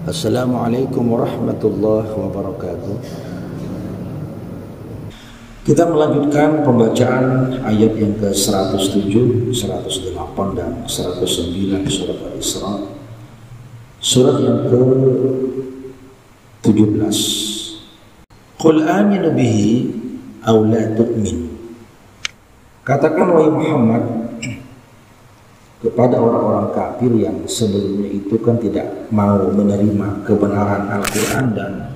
Assalamualaikum warahmatullahi wabarakatuh. Kita melanjutkan pembacaan ayat yang ke-107, 108 dan 109 surat Al-Isra. Surat yang ke-17. Qul aminu bihi aw la tu'min. Katakan wahai Muhammad kepada orang-orang kafir yang sebelumnya itu kan tidak mau menerima kebenaran Al-Quran dan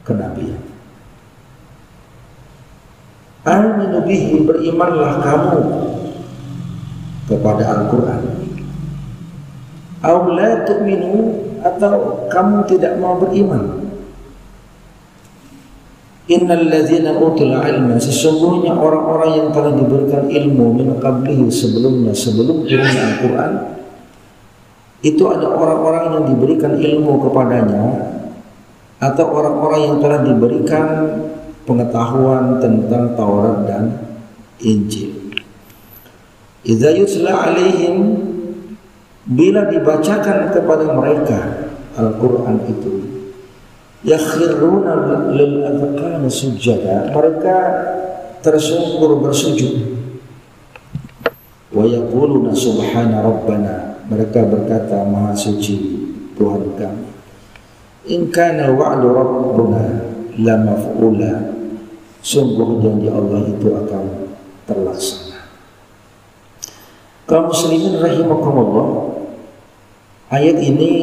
kenabian. Aminu bihi, berimanlah kamu kepada Al-Quran. Aw la tu'minu, atau kamu tidak mau beriman. Innal ladzina utul ilma, sesungguhnya orang-orang yang telah diberikan ilmu min qablihi, sebelum turunnya Al-Quran, itu ada orang-orang yang diberikan ilmu kepadanya, atau orang-orang yang telah diberikan pengetahuan tentang Taurat dan Injil. Idza yutla alaihim, bila dibacakan kepada mereka Al-Quran itu, yakhruna lil adqani sujada, mereka tersungkur bersujud. Wa yaquluna subhana rabbana, mereka berkata maha suci Tuhan kami. In kana wa'du rabbuna la maf'ula, sungguh janji Allah itu akan terlaksana. Kaum muslimin rahimakumullah, ayat ini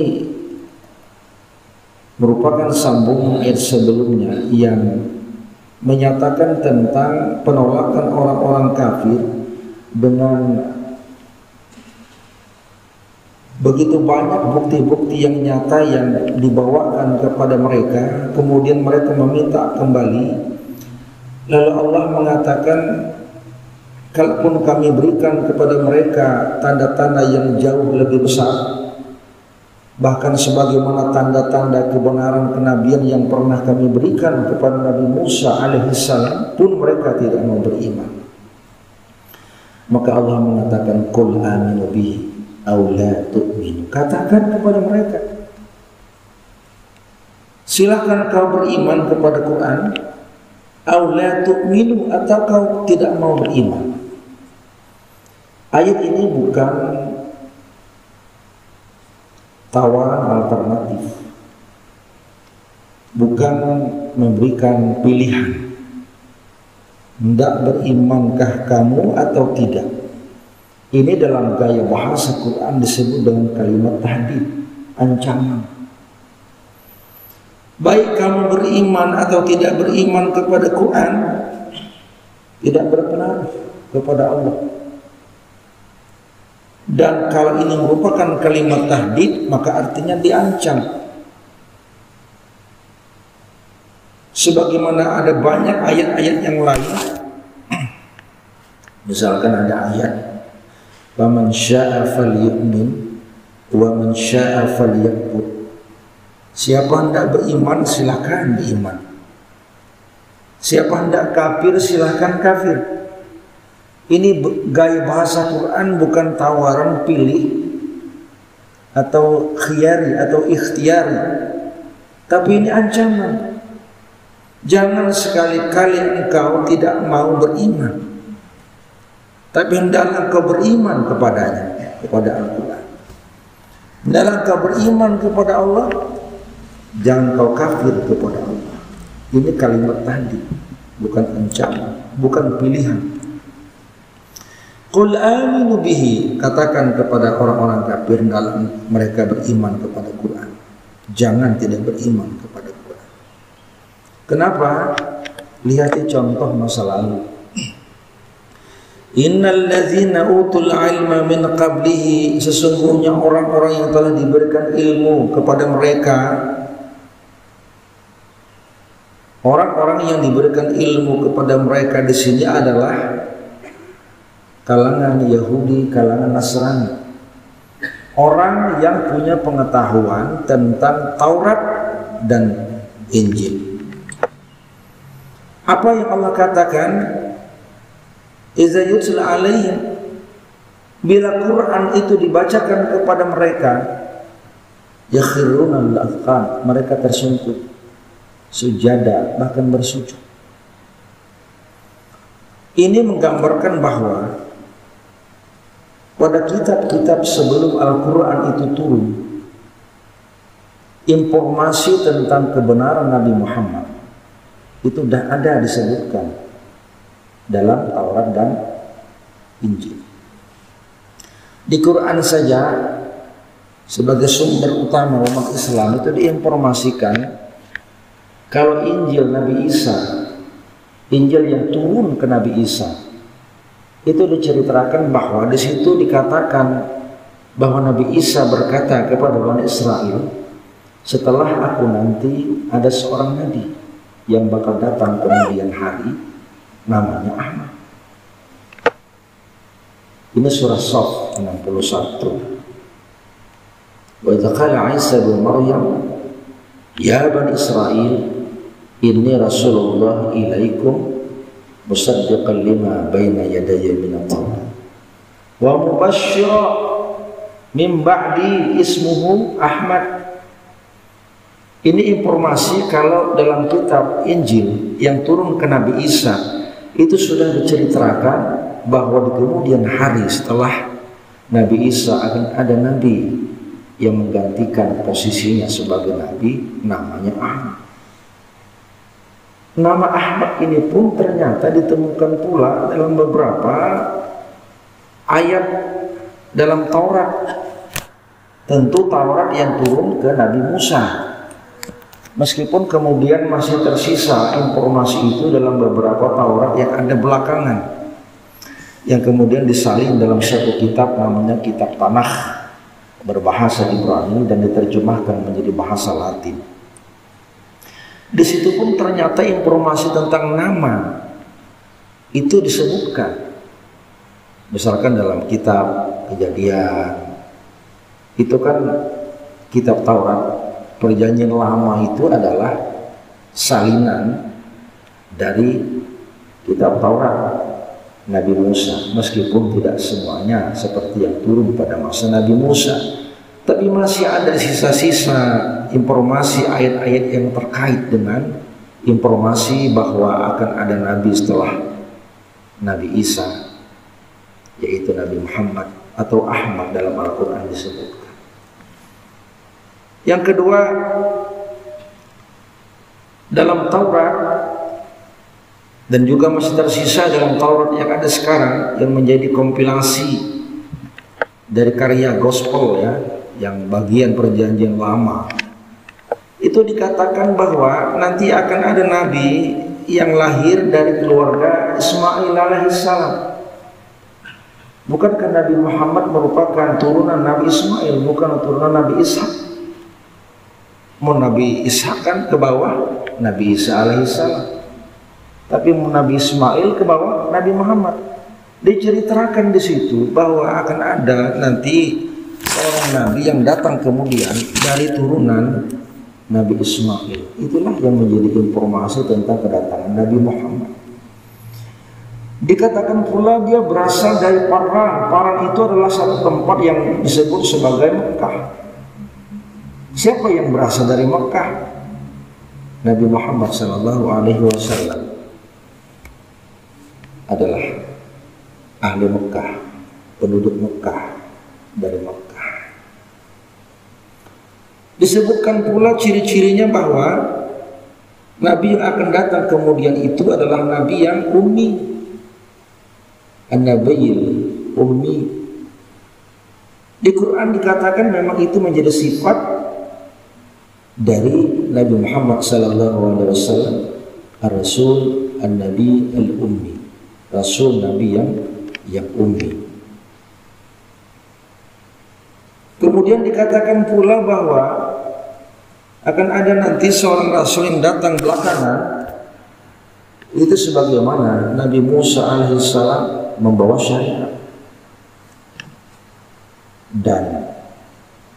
merupakan sambungan ayat sebelumnya yang menyatakan tentang penolakan orang-orang kafir dengan begitu banyak bukti-bukti yang nyata yang dibawakan kepada mereka, kemudian mereka meminta kembali. Lalu Allah mengatakan, kalaupun kami berikan kepada mereka tanda-tanda yang jauh lebih besar, bahkan sebagaimana tanda-tanda kebenaran kenabian yang pernah kami berikan kepada Nabi Musa alaihissalam, pun mereka tidak mau beriman. Maka Allah mengatakan, qul aminu bihi aw la tu'minu, katakan kepada mereka, silakan kau beriman kepada Quran, aw la tu'minu, atau kau tidak mau beriman. Ayat ini bukan tawaran alternatif, bukan memberikan pilihan, hendak berimankah kamu atau tidak. Ini dalam gaya bahasa Quran disebut dengan kalimat tahdid, ancaman. Baik kamu beriman atau tidak beriman kepada Quran, tidak berpengaruh kepada Allah. Dan kalau ini merupakan kalimat tahdid, maka artinya diancam. Sebagaimana ada banyak ayat-ayat yang lain, misalkan ada ayat, "Faman syaa'a falyu'min wa man syaa'a falyakfur." Siapa hendak beriman silakan beriman. Siapa hendak kafir silakan kafir. Ini gaya bahasa Quran, bukan tawaran pilih atau khiyari atau ikhtiyari, tapi ini ancaman. Jangan sekali-kali engkau tidak mau beriman, tapi hendaklah engkau beriman kepadanya, kepada Al-Quran. Hendaklah engkau beriman kepada Allah, jangan kau kafir kepada Allah. Ini kalimat tahdid, bukan ancaman, bukan pilihan. Qul aminu bihi, katakan kepada orang-orang kafir dalam mereka beriman kepada Quran, jangan tidak beriman kepada Quran. Kenapa? Lihat contoh masa lalu. Innal ladzina utul ilma min qablihi, sesungguhnya orang-orang yang telah diberikan ilmu kepada mereka, orang-orang yang diberikan ilmu kepada mereka di sini adalah kalangan Yahudi, kalangan Nasrani, orang yang punya pengetahuan tentang Taurat dan Injil. Apa yang Allah katakan? Iza yutla alaihim, bila Quran itu dibacakan kepada mereka, Yakhruna lil azqan, mereka tersungkur, sujada, bahkan bersujud. Ini menggambarkan bahwa pada kitab-kitab sebelum Al-Quran itu turun, informasi tentang kebenaran Nabi Muhammad itu sudah ada disebutkan dalam Taurat dan Injil. Di Quran saja sebagai sumber utama umat Islam itu diinformasikan kalau Injil Nabi Isa, Injil yang turun ke Nabi Isa, itu diceritakan bahwa di situ dikatakan bahwa Nabi Isa berkata kepada Bani Israel, setelah aku nanti ada seorang nabi yang bakal datang kemudian hari, namanya Ahmad. Ini surah Shaf 61. Wa idza qala Isa bin Maryam ya Bani Israel inni Rasulullah ilaikum musaddiqan lima baina yadayya min at-Taurat wa mubashshiran min ba'di ismuhu Ahmad. Ini informasi kalau dalam kitab Injil yang turun ke Nabi Isa itu sudah diceritakan bahwa di kemudian hari setelah Nabi Isa akan ada nabi yang menggantikan posisinya sebagai nabi, namanya Ahmad. Nama Ahmad ini pun ternyata ditemukan pula dalam beberapa ayat dalam Taurat. Tentu Taurat yang turun ke Nabi Musa. Meskipun kemudian masih tersisa informasi itu dalam beberapa Taurat yang ada belakangan, yang kemudian disalin dalam satu kitab namanya Kitab Tanakh, berbahasa Ibrani dan diterjemahkan menjadi bahasa Latin. Di situ pun ternyata informasi tentang nama itu disebutkan. Misalkan dalam kitab Kejadian, itu kan kitab Taurat, Perjanjian Lama itu adalah salinan dari kitab Taurat Nabi Musa, meskipun tidak semuanya seperti yang turun pada masa Nabi Musa, tapi masih ada sisa-sisa informasi ayat-ayat yang terkait dengan informasi bahwa akan ada nabi setelah Nabi Isa, yaitu Nabi Muhammad atau Ahmad dalam Al-Quran disebutkan. Yang kedua, dalam Taurat dan juga masih tersisa dalam Taurat yang ada sekarang yang menjadi kompilasi dari karya gospel ya, yang bagian Perjanjian Lama, itu dikatakan bahwa nanti akan ada nabi yang lahir dari keluarga Ismail alaihissalam. Bukankah Nabi Muhammad merupakan turunan Nabi Ismail, bukan turunan Nabi Ishak? Mau Nabi Ishak kan ke bawah Nabi Isa alaihissalam, tapi mau Nabi Ismail ke bawah Nabi Muhammad. Diceritakan di situ bahwa akan ada nanti seorang nabi yang datang kemudian dari turunan Nabi Ismail. Itulah yang menjadi informasi tentang kedatangan Nabi Muhammad. Dikatakan pula dia berasal dari Paran. Paran itu adalah satu tempat yang disebut sebagai Mekah. Siapa yang berasal dari Mekah? Nabi Muhammad SAW adalah ahli Mekah, penduduk Mekah, dari Mekah. Disebutkan pula ciri-cirinya bahwa Nabi yang akan datang kemudian itu adalah Nabi yang ummi, an-nabiyil ummi. Di Quran dikatakan memang itu menjadi sifat dari Nabi Muhammad SAW, Ar-Rasul An-Nabi Al-Ummi, Rasul Nabi yang ummi. Kemudian dikatakan pula bahwa akan ada nanti seorang Rasul yang datang belakangan, itu sebagaimana Nabi Musa alaihissalam membawa syariat. Dan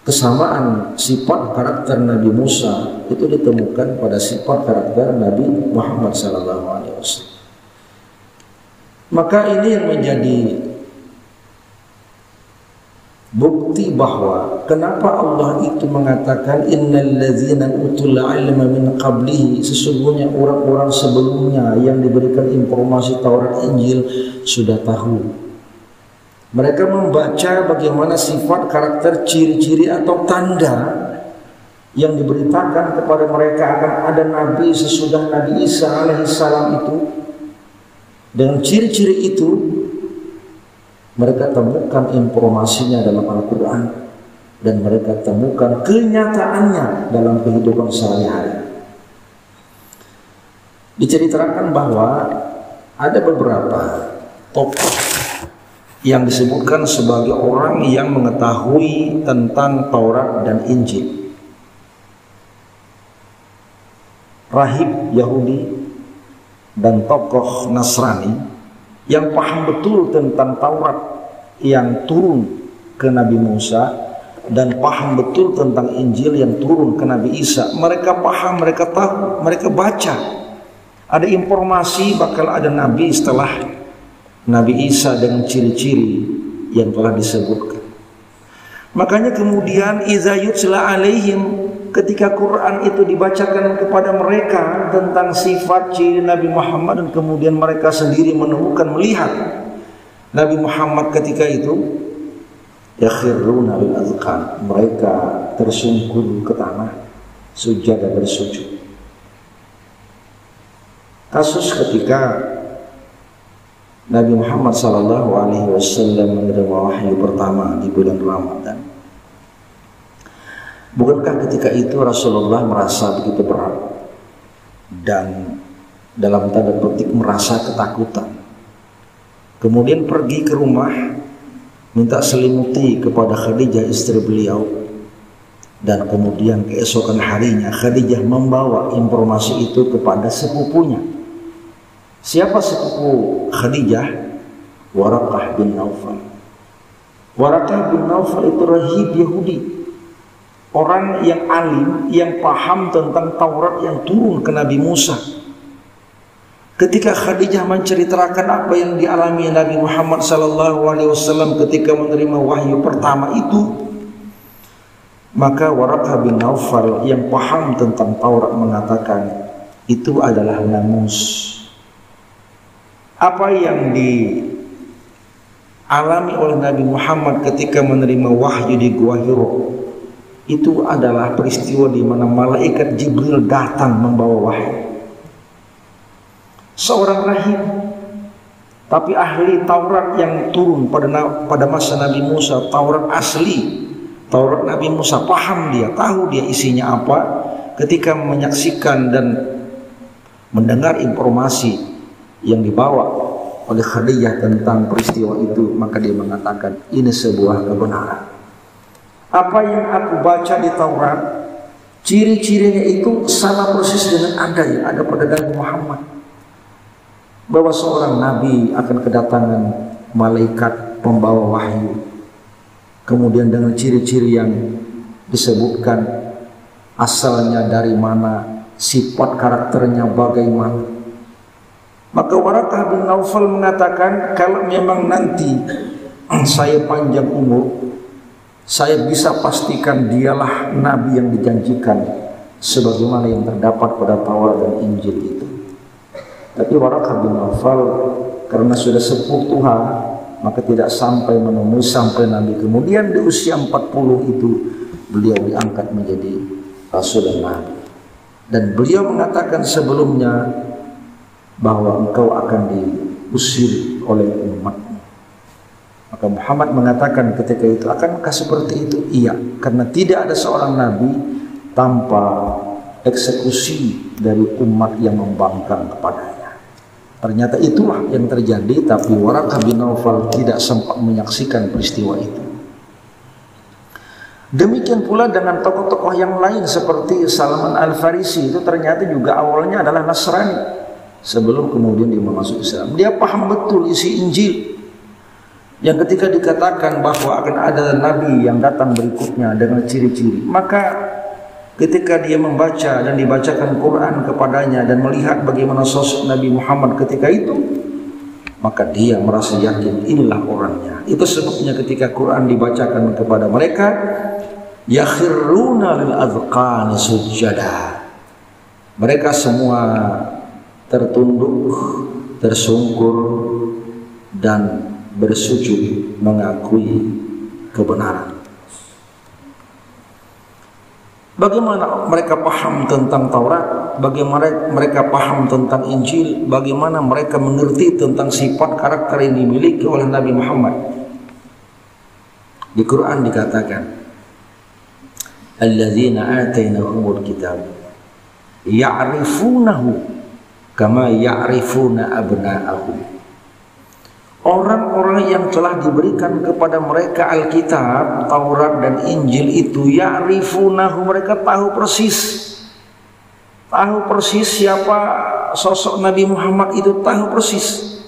kesamaan sifat karakter Nabi Musa itu ditemukan pada sifat karakter Nabi Muhammad SAW. Maka ini yang menjadi bukti bahwa kenapa Allah itu mengatakan innal ladzina utul ilma min qablihi, sesungguhnya orang-orang sebelumnya yang diberikan informasi Taurat Injil sudah tahu. Mereka membaca bagaimana sifat, karakter, ciri-ciri atau tanda yang diberitakan kepada mereka akan ada nabi sesudah Nabi Isa alaihissalam itu. Dengan ciri-ciri itu mereka temukan informasinya dalam Al-Quran dan mereka temukan kenyataannya dalam kehidupan sehari-hari. Diceritakan bahwa ada beberapa tokoh yang disebutkan sebagai orang yang mengetahui tentang Taurat dan Injil. Rahib Yahudi dan tokoh Nasrani yang paham betul tentang Taurat yang turun ke Nabi Musa dan paham betul tentang Injil yang turun ke Nabi Isa. Mereka paham, mereka tahu, mereka baca. Ada informasi bakal ada Nabi setelah Nabi Isa dengan ciri-ciri yang telah disebutkan. Makanya kemudian iza yutla alaihim, ketika Quran itu dibacakan kepada mereka tentang sifat ciri Nabi Muhammad, dan kemudian mereka sendiri menemukan, melihat Nabi Muhammad ketika itu, yakhiruna lil azqan, mereka tersungkur ke tanah, sujud dan bersujud. Kasus ketika Nabi Muhammad SAW menerima wahyu pertama di bulan Ramadan. Bukankah ketika itu Rasulullah merasa begitu berat dan dalam tanda petik merasa ketakutan. Kemudian pergi ke rumah, minta selimuti kepada Khadijah istri beliau. Dan kemudian keesokan harinya Khadijah membawa informasi itu kepada sepupunya. Siapa sepupu Khadijah? Waraqah bin Naufal. Waraqah bin Naufal itu rahib Yahudi, orang yang alim, yang paham tentang Taurat yang turun ke Nabi Musa. Ketika Khadijah menceritakan apa yang dialami Nabi Muhammad SAW ketika menerima wahyu pertama itu, maka Waraqah bin Naufal yang paham tentang Taurat mengatakan itu adalah namus. Apa yang dialami oleh Nabi Muhammad ketika menerima wahyu di Gua Hiro itu adalah peristiwa di mana malaikat Jibril datang membawa wahyu. Seorang rahib, tapi ahli Taurat yang turun pada masa Nabi Musa, Taurat asli, Taurat Nabi Musa, paham dia, tahu dia isinya apa. Ketika menyaksikan dan mendengar informasi yang dibawa oleh Khadijah tentang peristiwa itu, maka dia mengatakan ini sebuah kebenaran. Apa yang aku baca di Taurat, ciri-cirinya itu sama persis dengan ada yang ada pada Nabi Muhammad, bahwa seorang nabi akan kedatangan malaikat pembawa wahyu, kemudian dengan ciri-ciri yang disebutkan, asalnya dari mana, sifat karakternya bagaimana. Maka Waraqah bin Naufal mengatakan, kalau memang nanti saya panjang umur, saya bisa pastikan dialah nabi yang dijanjikan sebagaimana yang terdapat pada Taurat dan Injil itu. Tapi Waraqah bin Naufal karena sudah sepuh tua, maka tidak sampai menemui sampai Nabi. Kemudian di usia 40 itu beliau diangkat menjadi Rasul dan Nabi. Dan beliau mengatakan sebelumnya bahwa engkau akan diusir oleh umatmu. Maka Muhammad mengatakan ketika itu, akankah seperti itu? Iya, karena tidak ada seorang nabi tanpa eksekusi dari umat yang membangkang kepadanya. Ternyata itulah yang terjadi, tapi Waraqah bin Naufal tidak sempat menyaksikan peristiwa itu. Demikian pula dengan tokoh-tokoh yang lain seperti Salman Al-Farisi, itu ternyata juga awalnya adalah Nasrani. Sebelum kemudian dia masuk Islam, dia paham betul isi Injil. Yang ketika dikatakan bahwa akan ada nabi yang datang berikutnya dengan ciri-ciri, maka ketika dia membaca dan dibacakan Quran kepadanya dan melihat bagaimana sosok Nabi Muhammad ketika itu, maka dia merasa yakin inilah orangnya. Itu sebabnya ketika Quran dibacakan kepada mereka, yakhiruna lil azqani sujada, mereka semua tertunduk, tersungkur dan bersujud mengakui kebenaran. Bagaimana mereka paham tentang Taurat, bagaimana mereka paham tentang Injil, bagaimana mereka mengerti tentang sifat karakter yang dimiliki oleh Nabi Muhammad. Di Quran dikatakan, alladzina atainahumul kitab ya'rifunahu kama ya'rifuna abna'ahum. Orang-orang yang telah diberikan kepada mereka Alkitab, Taurat dan Injil itu ya'rifunahu, mereka tahu persis siapa sosok Nabi Muhammad itu, tahu persis.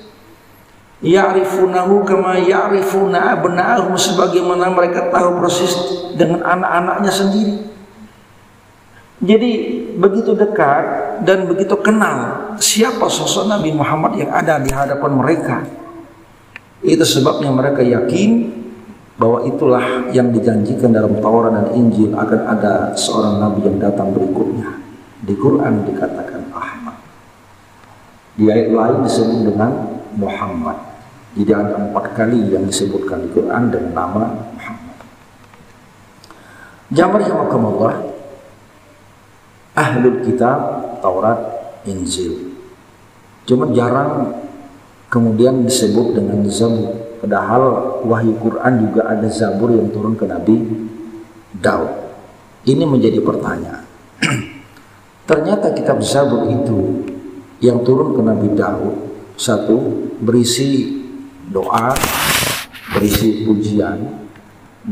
Ya'rifunahu kama ya'rifuna abna'ahum, sebagaimana mereka tahu persis dengan anak-anaknya sendiri. Jadi begitu dekat dan begitu kenal siapa sosok Nabi Muhammad yang ada di hadapan mereka. Itu sebabnya mereka yakin bahwa itulah yang dijanjikan dalam Taurat dan Injil, akan ada seorang Nabi yang datang berikutnya. Di Quran dikatakan Ahmad, di ayat lain disebut dengan Muhammad. Jadi ada 4 kali yang disebutkan di Quran dengan nama Muhammad. Jamaah rahimakumullah, ahlul kitab Taurat, Injil, cuma jarang kemudian disebut dengan Zabur. Padahal wahyu Quran juga ada Zabur yang turun ke Nabi Daud. Ini menjadi pertanyaan. Ternyata kitab Zabur itu yang turun ke Nabi Daud, satu, berisi doa, berisi pujian,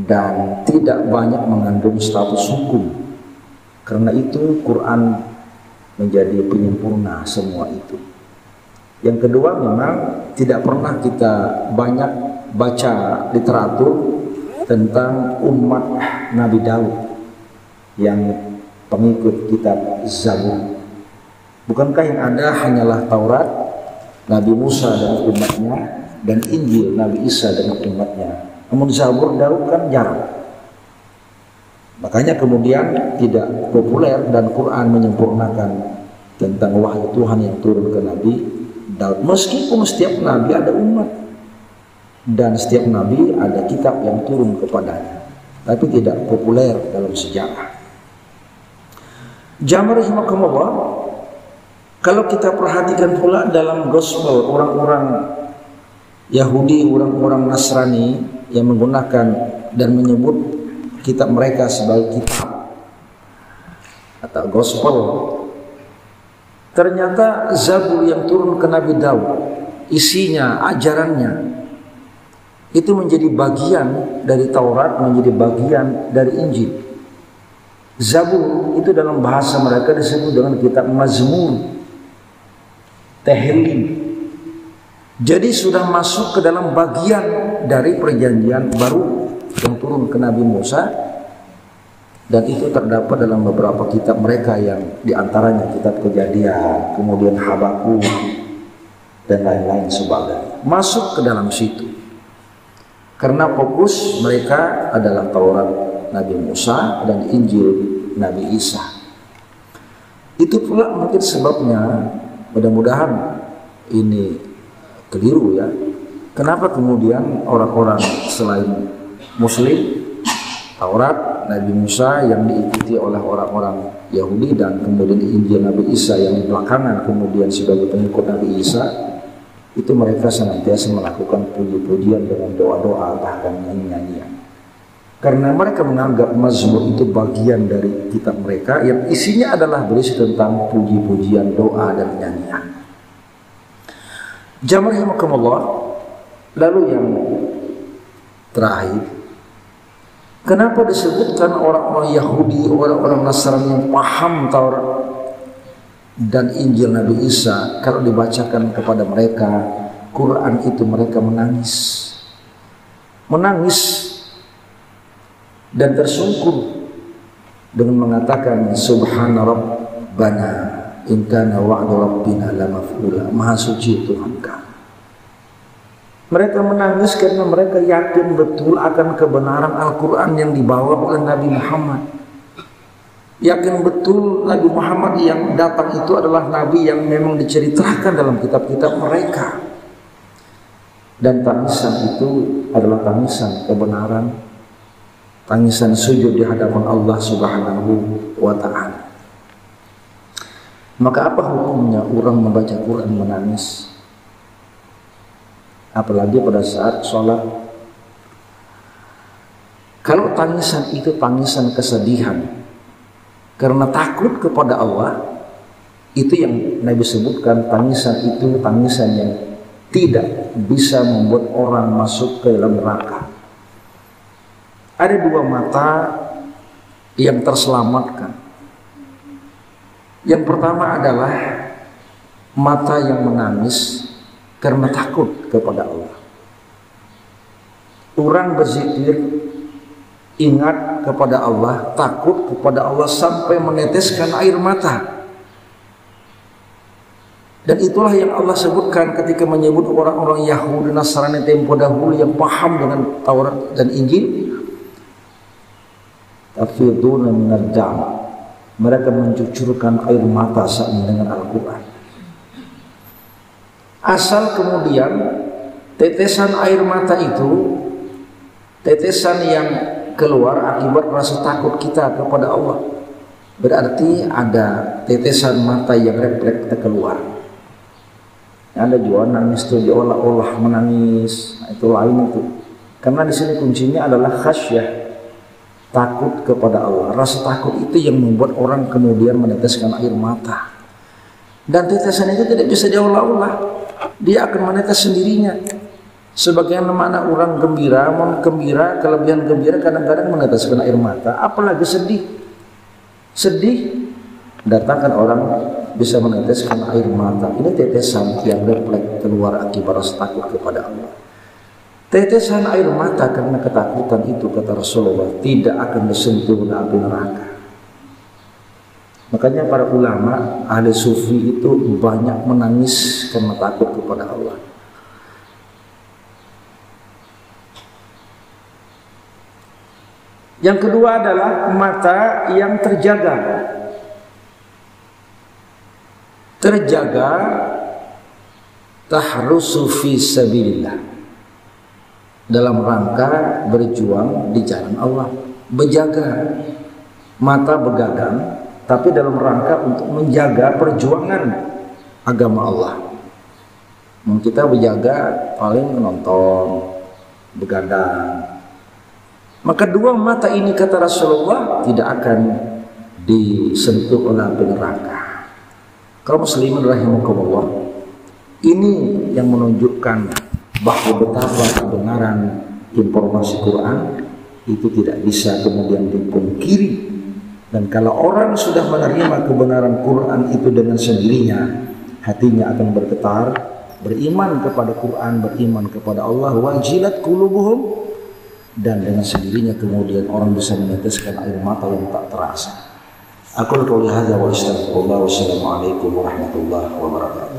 dan tidak banyak mengandung status hukum. Karena itu Quran menjadi penyempurna semua itu. Yang kedua, memang tidak pernah kita banyak baca literatur tentang umat Nabi Daud yang pengikut kitab Zabur. Bukankah yang ada hanyalah Taurat Nabi Musa dan umatnya, dan Injil Nabi Isa dan umatnya. Namun Zabur Daud kan jarang. Makanya kemudian tidak populer, dan Quran menyempurnakan tentang wahyu Tuhan yang turun ke Nabi Daud. Meskipun setiap nabi ada umat dan setiap nabi ada kitab yang turun kepadanya, tapi tidak populer dalam sejarah. Jamaah rahimakumullah, kalau kita perhatikan pula dalam gospel orang-orang Yahudi, orang-orang Nasrani yang menggunakan dan menyebut kitab mereka sebagai kitab atau gospel, ternyata Zabur yang turun ke Nabi Daud, isinya, ajarannya itu menjadi bagian dari Taurat, menjadi bagian dari Injil. Zabur itu dalam bahasa mereka disebut dengan kitab Mazmur, Tehillim. Jadi sudah masuk ke dalam bagian dari perjanjian baru yang turun ke Nabi Musa, dan itu terdapat dalam beberapa kitab mereka yang diantaranya kitab Kejadian, kemudian Habakuk dan lain-lain sebagainya, masuk ke dalam situ. Karena fokus mereka adalah Taurat Nabi Musa dan Injil Nabi Isa. Itu pula mungkin sebabnya, mudah-mudahan ini keliru ya, kenapa kemudian orang-orang selain Muslim, Taurat Nabi Musa yang diikuti oleh orang-orang Yahudi, dan kemudian Injil Nabi Isa yang belakangan kemudian sebagai pengikut Nabi Isa, itu mereka senantiasa melakukan puji-pujian dengan doa-doa, bahkan nyanyian. Karena mereka menganggap Mazmur itu bagian dari kitab mereka yang isinya adalah berisi tentang puji-pujian, doa dan nyanyian. Jamaah rahimakumullah, lalu yang terakhir, kenapa disebutkan orang-orang Yahudi, orang-orang Nasrani yang paham Taurat dan Injil Nabi Isa, kalau dibacakan kepada mereka Quran itu, mereka menangis dan tersungkur dengan mengatakan Subhana Rabbana in kana wa'du Rabbina lamaf'ula, Maha suci Tuhan kami. Mereka menangis karena mereka yakin betul akan kebenaran Al-Quran yang dibawa oleh Nabi Muhammad. Yakin betul Nabi Muhammad yang datang itu adalah Nabi yang memang diceritakan dalam kitab-kitab mereka. Dan tangisan itu adalah tangisan kebenaran, tangisan sujud di hadapan Allah Subhanahu wa ta'ala. Maka apa hukumnya orang membaca Quran menangis? Apalagi pada saat sholat. Kalau tangisan itu tangisan kesedihan karena takut kepada Allah, itu yang Nabi sebutkan, tangisan itu tangisan yang tidak bisa membuat orang masuk ke dalam neraka. Ada dua mata yang terselamatkan. Yang pertama adalah mata yang menangis karena takut kepada Allah. Orang berzikir, ingat kepada Allah, takut kepada Allah sampai meneteskan air mata. Dan itulah yang Allah sebutkan ketika menyebut orang-orang Yahudi Nasrani tempo dahulu yang paham dengan Taurat dan Injil. Tafiduna minal jam', mereka mencucurkan air mata saat mendengar Al-Quran. Asal kemudian tetesan air mata itu, tetesan yang keluar akibat rasa takut kita kepada Allah, berarti ada tetesan mata yang refleks keluar. Ada juga nangis itu diolah-olah menangis, nah, itu lain itu. Karena di sini kuncinya adalah khasyah, takut kepada Allah. Rasa takut itu yang membuat orang kemudian meneteskan air mata. Dan tetesan itu tidak bisa diolah-olah, dia akan menetes sendirinya. Sebagaimana orang gembira, kelebihan gembira kadang-kadang meneteskan air mata, apalagi sedih. Sedih datangkan orang bisa meneteskan air mata. Ini tetesan yang refleks keluar akibat rasa takut kepada Allah. Tetesan air mata karena ketakutan itu, kata Rasulullah, tidak akan disentuh oleh api neraka. Makanya para ulama ahli sufi itu banyak menangis karena takut kepada Allah. Yang kedua adalah mata yang terjaga. Terjaga tahrusu fi sabilillah, dalam rangka berjuang di jalan Allah. Berjaga, mata begadang, tapi dalam rangka untuk menjaga perjuangan agama Allah. Kita berjaga paling menonton, begadang. Maka dua mata ini, kata Rasulullah, tidak akan disentuh oleh api neraka. Kaum muslimin rahimakumullah, ini yang menunjukkan bahwa betapa kebenaran informasi Quran itu tidak bisa kemudian dipungkiri. Dan kalau orang sudah menerima kebenaran Quran itu dengan sendirinya, hatinya akan bergetar, beriman kepada Quran, beriman kepada Allah, wajilat qulubuhum, dan dengan sendirinya kemudian orang bisa meneteskan air mata yang tak terasa. Aku qouli hadza wa astaghfirullah, wassalamualaikum warahmatullahi wabarakatuh.